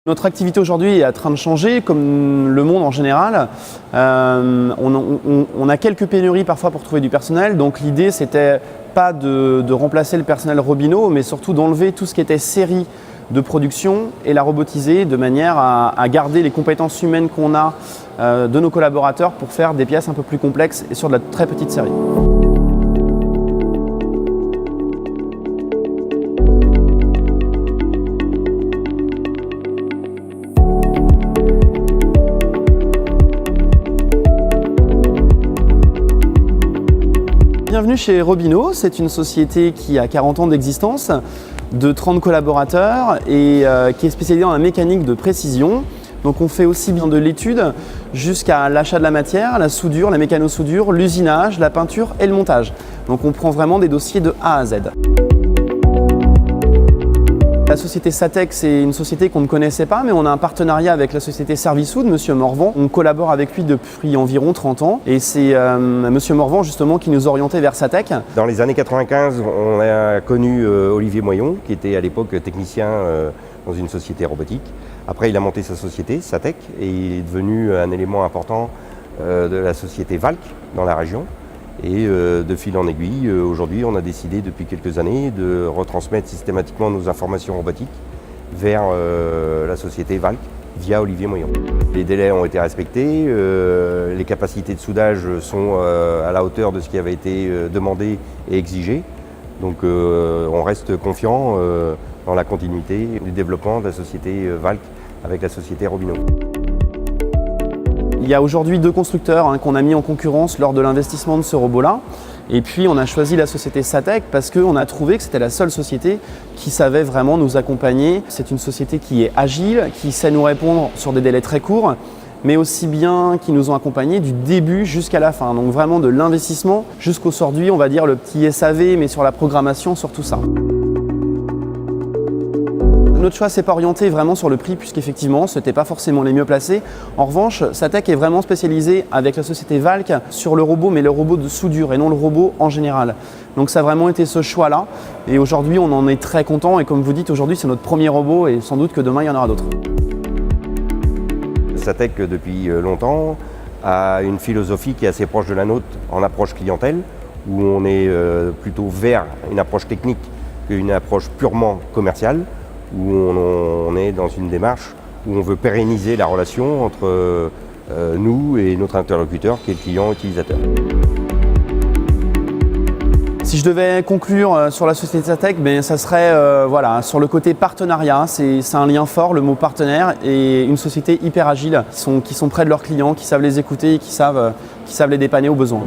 Notre activité aujourd'hui est en train de changer, comme le monde en général. On a quelques pénuries parfois pour trouver du personnel, donc l'idée c'était pas de remplacer le personnel Robinot, mais surtout d'enlever tout ce qui était série de production et la robotiser de manière à garder les compétences humaines qu'on a de nos collaborateurs pour faire des pièces un peu plus complexes et sur de la très petite série. Bienvenue chez Robinot, c'est une société qui a 40 ans d'existence, de 30 collaborateurs et qui est spécialisée dans la mécanique de précision. Donc on fait aussi bien de l'étude jusqu'à l'achat de la matière, la soudure, la mécano-soudure, l'usinage, la peinture et le montage. Donc on prend vraiment des dossiers de A à Z. La société Satec, c'est une société qu'on ne connaissait pas, mais on a un partenariat avec la société Servisoud, Monsieur Morvan. On collabore avec lui depuis environ 30 ans et c'est Monsieur Morvan justement qui nous orientait vers Satec. Dans les années 95, on a connu Olivier Moyon, qui était à l'époque technicien dans une société robotique. Après, il a monté sa société, Satec, et il est devenu un élément important de la société Valk dans la région. Et de fil en aiguille, aujourd'hui, on a décidé depuis quelques années de retransmettre systématiquement nos informations robotiques vers la société Valk via Olivier Moyon. Les délais ont été respectés, les capacités de soudage sont à la hauteur de ce qui avait été demandé et exigé. Donc on reste confiant dans la continuité du développement de la société Valk avec la société Robinot. Il y a aujourd'hui deux constructeurs qu'on a mis en concurrence lors de l'investissement de ce robot-là. Et puis on a choisi la société Satec parce qu'on a trouvé que c'était la seule société qui savait vraiment nous accompagner. C'est une société qui est agile, qui sait nous répondre sur des délais très courts, mais aussi bien qui nous ont accompagnés du début jusqu'à la fin. Donc vraiment de l'investissement jusqu'aujourd'hui, on va dire le petit SAV, mais sur la programmation, sur tout ça. Notre choix s'est pas orienté vraiment sur le prix puisqu'effectivement ce n'était pas forcément les mieux placés. En revanche, Satec est vraiment spécialisé avec la société Valk sur le robot, mais le robot de soudure et non le robot en général. Donc ça a vraiment été ce choix-là et aujourd'hui on en est très content et comme vous dites aujourd'hui c'est notre premier robot et sans doute que demain il y en aura d'autres. Satec depuis longtemps a une philosophie qui est assez proche de la nôtre en approche clientèle où on est plutôt vers une approche technique qu'une approche purement commerciale, où on est dans une démarche où on veut pérenniser la relation entre nous et notre interlocuteur qui est le client utilisateur. Si je devais conclure sur la société Satec, ça serait voilà, sur le côté partenariat, c'est un lien fort, le mot partenaire, et une société hyper agile qui sont près de leurs clients, qui savent les écouter et qui savent les dépanner au besoin.